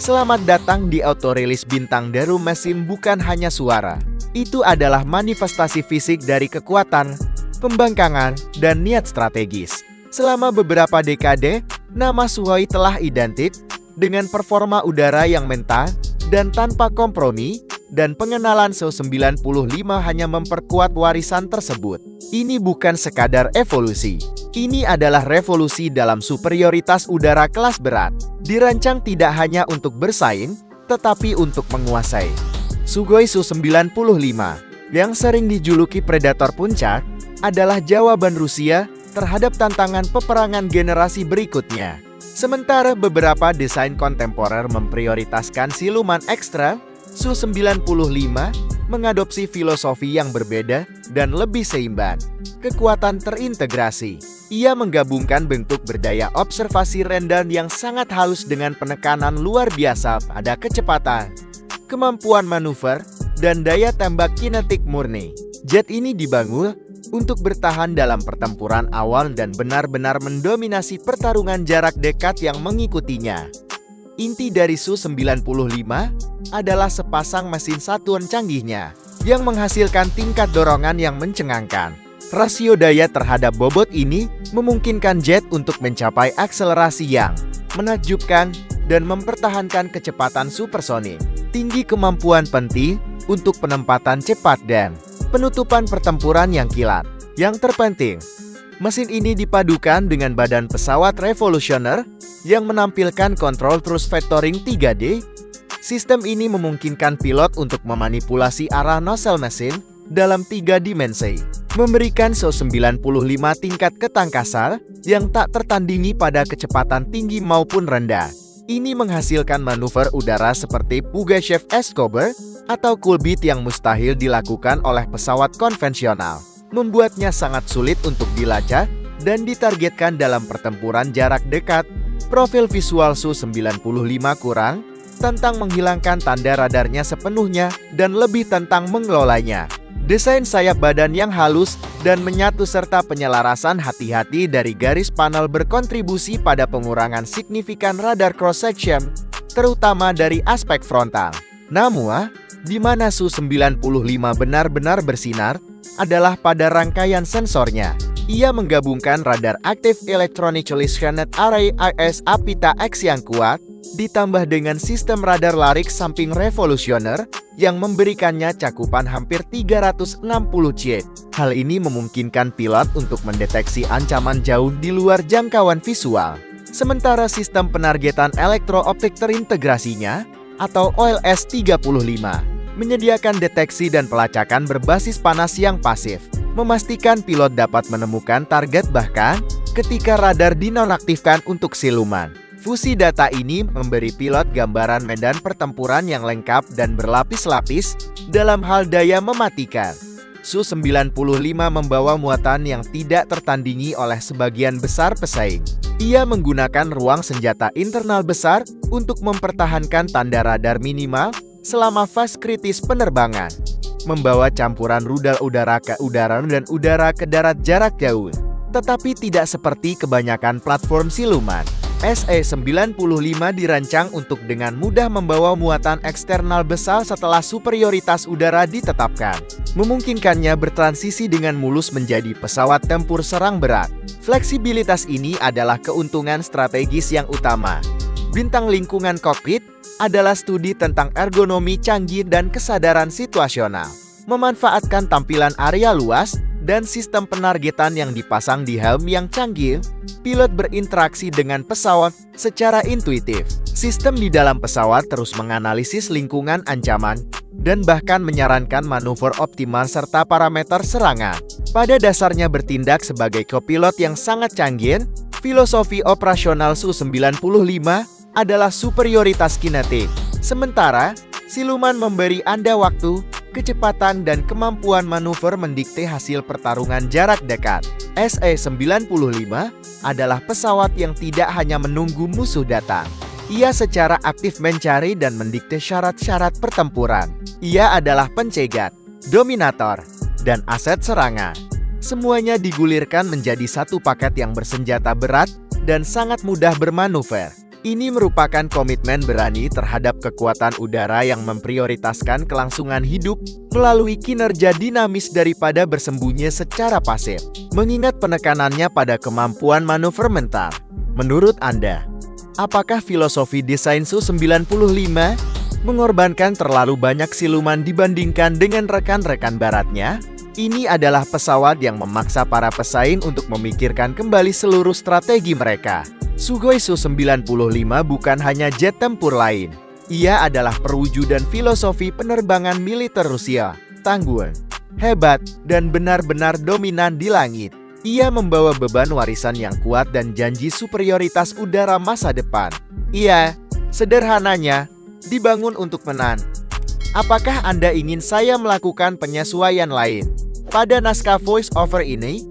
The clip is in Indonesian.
Selamat datang di auto-rilis bintang Daru Mesin. Bukan hanya suara, itu adalah manifestasi fisik dari kekuatan, pembangkangan, dan niat strategis. Selama beberapa dekade, nama Sukhoi telah identik dengan performa udara yang mentah dan tanpa kompromi, dan pengenalan Su-95 hanya memperkuat warisan tersebut. Ini bukan sekadar evolusi. Ini adalah revolusi dalam superioritas udara kelas berat. Dirancang tidak hanya untuk bersaing, tetapi untuk menguasai. Sukhoi Su-95, yang sering dijuluki predator puncak, adalah jawaban Rusia terhadap tantangan peperangan generasi berikutnya. Sementara beberapa desain kontemporer memprioritaskan siluman ekstra, Su-95 mengadopsi filosofi yang berbeda dan lebih seimbang. Kekuatan terintegrasi. Ia menggabungkan bentuk berdaya observasi rendah yang sangat halus dengan penekanan luar biasa pada kecepatan, kemampuan manuver, dan daya tembak kinetik murni. Jet ini dibangun untuk bertahan dalam pertempuran awal dan benar-benar mendominasi pertarungan jarak dekat yang mengikutinya. Inti dari Su-95 adalah sepasang mesin Saturn canggihnya, yang menghasilkan tingkat dorongan yang mencengangkan. Rasio daya terhadap bobot ini memungkinkan jet untuk mencapai akselerasi yang menakjubkan dan mempertahankan kecepatan supersonik. Tinggi kemampuan penting untuk penempatan cepat dan penutupan pertempuran yang kilat. Yang terpenting, mesin ini dipadukan dengan badan pesawat revolusioner yang menampilkan kontrol thrust vectoring 3D. Sistem ini memungkinkan pilot untuk memanipulasi arah nozzle mesin dalam 3 dimensi, memberikan Su-95 tingkat ketangkasan yang tak tertandingi pada kecepatan tinggi maupun rendah. Ini menghasilkan manuver udara seperti Pugachev Escobar atau Kulbit yang mustahil dilakukan oleh pesawat konvensional, membuatnya sangat sulit untuk dilacak dan ditargetkan dalam pertempuran jarak dekat. Profil visual Su-95 kurang tentang menghilangkan tanda radarnya sepenuhnya dan lebih tentang mengelolanya. Desain sayap badan yang halus dan menyatu serta penyelarasan hati-hati dari garis panel berkontribusi pada pengurangan signifikan radar cross-section, terutama dari aspek frontal. Namun, di mana Su-95 benar-benar bersinar adalah pada rangkaian sensornya. Ia menggabungkan radar Active Electronically Scanned Array (AES) APITA-X yang kuat, ditambah dengan sistem radar larik samping revolusioner yang memberikannya cakupan hampir 360 jet. Hal ini memungkinkan pilot untuk mendeteksi ancaman jauh di luar jangkauan visual. Sementara sistem penargetan elektro-optik terintegrasinya, atau OLS-35, menyediakan deteksi dan pelacakan berbasis panas yang pasif, memastikan pilot dapat menemukan target bahkan ketika radar dinonaktifkan untuk siluman. Fusi data ini memberi pilot gambaran medan pertempuran yang lengkap dan berlapis-lapis dalam hal daya mematikan. Su-95 membawa muatan yang tidak tertandingi oleh sebagian besar pesaing. Ia menggunakan ruang senjata internal besar untuk mempertahankan tanda radar minimal selama fase kritis penerbangan, membawa campuran rudal udara ke udara dan udara ke darat jarak jauh. Tetapi tidak seperti kebanyakan platform siluman, Se-95 dirancang untuk dengan mudah membawa muatan eksternal besar setelah superioritas udara ditetapkan, memungkinkannya bertransisi dengan mulus menjadi pesawat tempur serang berat. Fleksibilitas ini adalah keuntungan strategis yang utama. Bintang lingkungan kokpit adalah studi tentang ergonomi canggih dan kesadaran situasional, memanfaatkan tampilan area luas dan sistem penargetan yang dipasang di helm yang canggih. Pilot berinteraksi dengan pesawat secara intuitif. Sistem di dalam pesawat terus menganalisis lingkungan ancaman dan bahkan menyarankan manuver optimal serta parameter serangan. Pada dasarnya bertindak sebagai kopilot yang sangat canggih. Filosofi operasional Su-95 adalah superioritas kinetik. Sementara, siluman memberi Anda waktu, kecepatan, dan kemampuan manuver mendikte hasil pertarungan jarak dekat. Se-95 adalah pesawat yang tidak hanya menunggu musuh datang. Ia secara aktif mencari dan mendikte syarat-syarat pertempuran. Ia adalah pencegat, dominator, dan aset serangan. Semuanya digulirkan menjadi satu paket yang bersenjata berat dan sangat mudah bermanuver. Ini merupakan komitmen berani terhadap kekuatan udara yang memprioritaskan kelangsungan hidup melalui kinerja dinamis daripada bersembunyi secara pasif, mengingat penekanannya pada kemampuan manuver mental. Menurut Anda, apakah filosofi desain Su-95 mengorbankan terlalu banyak siluman dibandingkan dengan rekan-rekan baratnya? Ini adalah pesawat yang memaksa para pesaing untuk memikirkan kembali seluruh strategi mereka. Sukhoi Su-95 bukan hanya jet tempur lain. Ia adalah perwujudan filosofi penerbangan militer Rusia, tangguh, hebat, dan benar-benar dominan di langit. Ia membawa beban warisan yang kuat dan janji superioritas udara masa depan. Ia, sederhananya, dibangun untuk menang. Apakah Anda ingin saya melakukan penyesuaian lain pada naskah voice over ini?